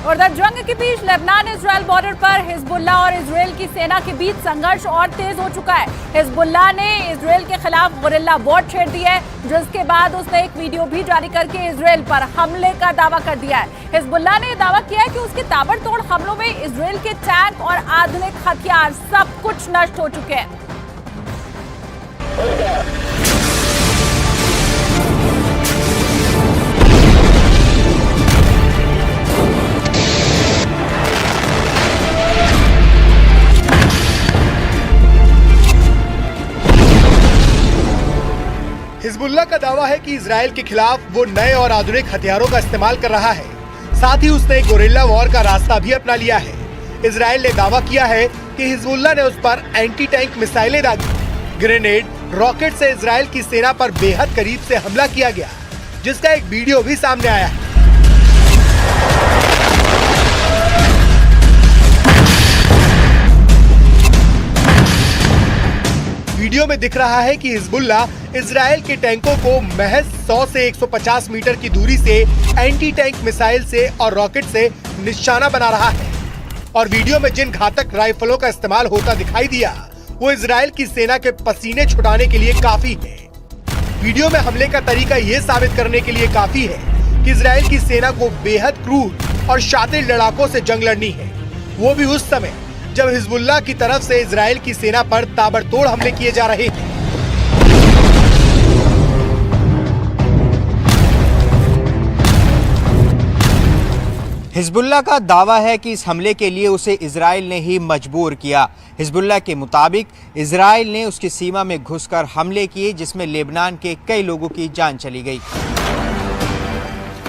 उधर जंग के बीच लेबनान इजराइल बॉर्डर पर हिजबुल्लाह और इजराइल की सेना के बीच संघर्ष और तेज हो चुका है। हिजबुल्लाह ने इजराइल के खिलाफ गुरिल्ला वॉर छेड़ दी है, जिसके बाद उसने एक वीडियो भी जारी करके इजराइल पर हमले का दावा कर दिया है। हिजबुल्लाह ने दावा किया है कि उसके ताबड़तोड़ हमलों में इजराइल के टैंक और आधुनिक हथियार सब कुछ नष्ट हो चुके हैं। हिजबुल्लाह का दावा है कि इजराइल के खिलाफ वो नए और आधुनिक हथियारों का इस्तेमाल कर रहा है। साथ ही उसने गुरिल्ला वॉर का रास्ता भी अपना लिया है। इजराइल ने दावा किया है कि हिजबुल्लाह ने उस पर एंटी टैंक मिसाइलें दागी। ग्रेनेड, रॉकेट से इजराइल की सेना पर बेहद करीब से हमला किया गया, जिसका एक वीडियो भी सामने आया है। वीडियो में दिख रहा है कि हिजबुल्लाह इजराइल के टैंकों को महज 100 से 150 मीटर की दूरी से एंटी टैंक मिसाइल से और रॉकेट से निशाना बना रहा है। और वीडियो में जिन घातक राइफलों का इस्तेमाल होता दिखाई दिया, वो इजराइल की सेना के पसीने छुड़ाने के लिए काफी है। वीडियो में हमले का तरीका ये साबित करने के लिए काफी है कि इजराइल की सेना को बेहद क्रूर और शातिर लड़ाकों से जंग लड़नी है, वो भी उस समय जब हिजबुल्लाह की तरफ से इजराइल की सेना पर ताबड़तोड़ हमले किए जा रहे हैं। हिजबुल्लाह का दावा है कि इस हमले के लिए उसे इजराइल ने ही मजबूर किया। हिजबुल्लाह के मुताबिक इजराइल ने उसकी सीमा में घुसकर हमले किए, जिसमें लेबनान के कई लोगों की जान चली गई।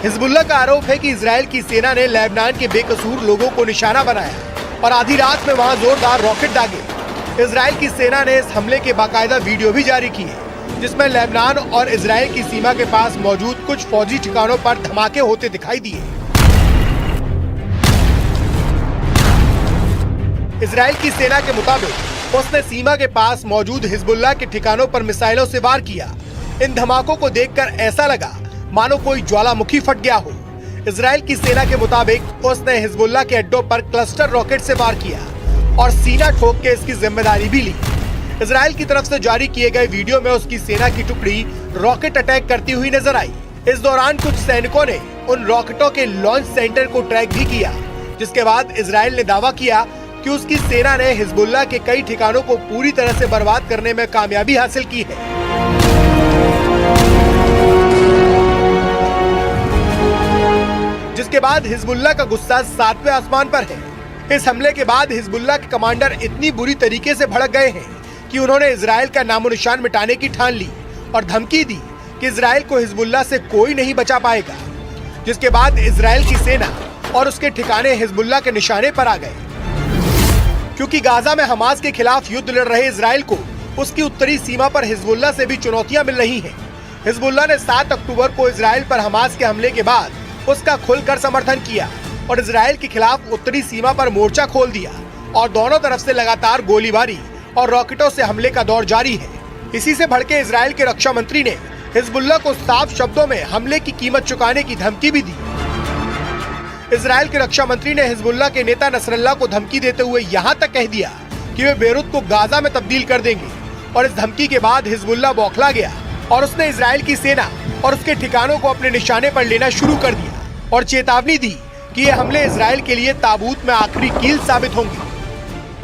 हिजबुल्लाह का आरोप है कि इजराइल की सेना ने लेबनान के बेकसूर लोगों को निशाना बनाया और आधी रात में वहां जोरदार रॉकेट दागे। इजराइल की सेना ने इस हमले के बाकायदा वीडियो भी जारी किए, जिसमें लेबनान और इजराइल की सीमा के पास मौजूद कुछ फौजी ठिकानों पर धमाके होते दिखाई दिए। इजराइल की सेना के मुताबिक उसने सीमा के पास मौजूद हिजबुल्लाह के ठिकानों पर मिसाइलों से वार किया। इन धमाकों को देखकर ऐसा लगा मानो कोई ज्वालामुखी फट गया हो। इजराइल की सेना के मुताबिक उसने हिजबुल्लाह के अड्डों पर क्लस्टर रॉकेट से वार किया और सीना ठोक के इसकी जिम्मेदारी भी ली। इजराइल की तरफ से जारी किए गए वीडियो में उसकी सेना की टुकड़ी रॉकेट अटैक करती हुई नजर आई। इस दौरान कुछ सैनिकों ने उन रॉकेटों के लॉन्च सेंटर को ट्रैक भी किया, जिसके बाद इजराइल ने दावा किया कि उसकी सेना ने हिजबुल्लाह के कई ठिकानों को पूरी तरह से बर्बाद करने में कामयाबी हासिल की है। जिसके बाद हिजबुल्लाह का गुस्सा 7वें आसमान पर है। इस हमले के बाद हिजबुल्लाह के कमांडर इतनी बुरी तरीके से भड़क गए हैं कि उन्होंने इजराइल का नामो निशान मिटाने की ठान ली और धमकी दी कि इजराइल को हिजबुल्लाह से कोई नहीं बचा पाएगा। जिसके बाद इजराइल की सेना और उसके ठिकाने हिजबुल्लाह के निशाने पर आ गए, क्योंकि गाजा में हमास के खिलाफ युद्ध लड़ रहे इजराइल को उसकी उत्तरी सीमा पर हिजबुल्लाह से भी चुनौतियां मिल रही हैं। हिजबुल्लाह ने 7 अक्टूबर को इजराइल पर हमास के हमले के बाद उसका खुलकर समर्थन किया और इजराइल के खिलाफ उत्तरी सीमा पर मोर्चा खोल दिया और दोनों तरफ से लगातार गोलीबारी और रॉकेटों से हमले का दौर जारी है। इसी से भड़के इजराइल के रक्षा मंत्री ने हिजबुल्लाह को साफ शब्दों में हमले की कीमत चुकाने की धमकी भी दी। इजराइल के रक्षा मंत्री ने हिजबुल्लाह के नेता नसरल्लाह को धमकी देते हुए यहाँ तक कह दिया कि वे बेरूत को गाजा में तब्दील कर देंगे। और इस धमकी के बाद हिजबुल्लाह बौखला गया और उसने इजराइल की सेना और उसके ठिकानों को अपने निशाने पर लेना शुरू कर दिया और चेतावनी दी कि ये हमले इजराइल के लिए ताबूत में आखिरी कील साबित होंगे।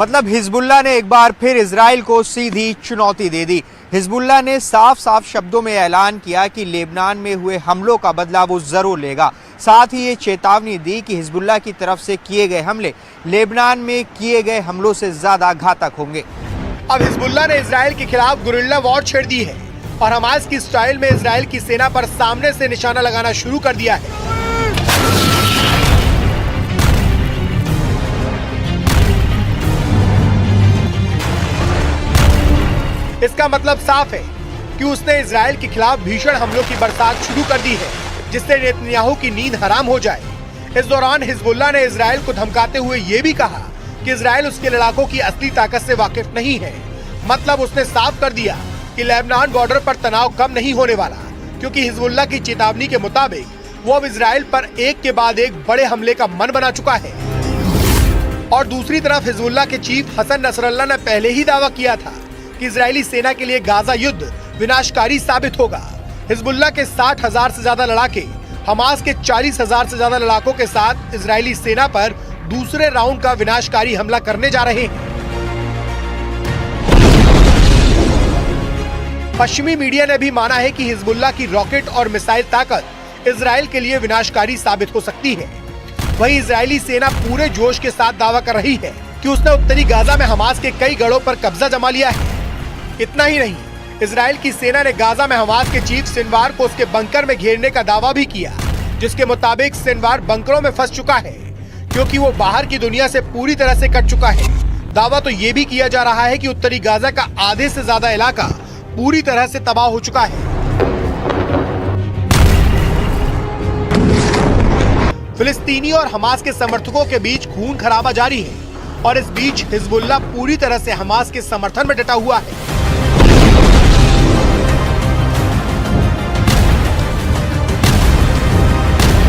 मतलब हिजबुल्लाह ने एक बार फिर इजराइल को सीधी चुनौती दे दी। हिजबुल्लाह ने साफ साफ शब्दों में ऐलान किया कि लेबनान में हुए हमलों का बदला वो जरूर लेगा। साथ ही ये चेतावनी दी कि हिजबुल्लाह की तरफ से किए गए हमले लेबनान में किए गए हमलों से ज्यादा घातक होंगे। अब हिजबुल्लाह ने इजराइल के खिलाफ गुरिल्ला वॉर छेड़ दी है और हमास की स्टाइल में इजराइल की सेना पर सामने से निशाना लगाना शुरू कर दिया है। इसका मतलब साफ है कि उसने इजराइल के खिलाफ भीषण हमलों की बरसात शुरू कर दी है, जिससे नेतन्याहू की नींद हराम हो जाए। इस दौरान हिजबुल्लाह ने इजराइल को धमकाते हुए ये भी कहा कि इजराइल उसके लड़ाकों की असली ताकत से वाकिफ नहीं है। मतलब उसने साफ कर दिया कि लेबनान बॉर्डर पर तनाव कम नहीं होने वाला, क्योंकि हिजबुल्लाह की चेतावनी के मुताबिक वो अब इजराइल पर एक के बाद एक बड़े हमले का मन बना चुका है। और दूसरी तरफ हिजबुल्लाह के चीफ हसन नसरल्लाह ने पहले ही दावा किया था कि इजरायली सेना के लिए गाजा युद्ध विनाशकारी साबित होगा। हिजबुल्लाह के 60,000 से ज्यादा लड़ाके हमास के 40,000 से ज्यादा लड़ाकों के साथ इजरायली सेना पर दूसरे राउंड का विनाशकारी हमला करने जा रहे हैं। पश्चिमी मीडिया ने भी माना है कि हिजबुल्लाह की रॉकेट और मिसाइल ताकत इजराइल के लिए विनाशकारी साबित हो सकती है। वहीं इजरायली सेना पूरे जोश के साथ दावा कर रही है कि उसने उत्तरी गाजा में हमास के कई गढ़ों पर कब्जा जमा लिया है। इतना ही नहीं, इजराइल की सेना ने गाजा में हमास के चीफ सिनवार को उसके बंकर में घेरने का दावा भी किया, जिसके मुताबिक सिनवार बंकरों में फंस चुका है क्योंकि वो बाहर की दुनिया से पूरी तरह से कट चुका है। दावा तो ये भी किया जा रहा है कि उत्तरी गाजा का आधे से ज्यादा इलाका पूरी तरह से तबाह हो चुका है। फिलिस्तीनी और हमास के समर्थकों के बीच खून खराबा जारी है और इस बीच हिजबुल्लाह पूरी तरह से हमास के समर्थन में डटा हुआ है।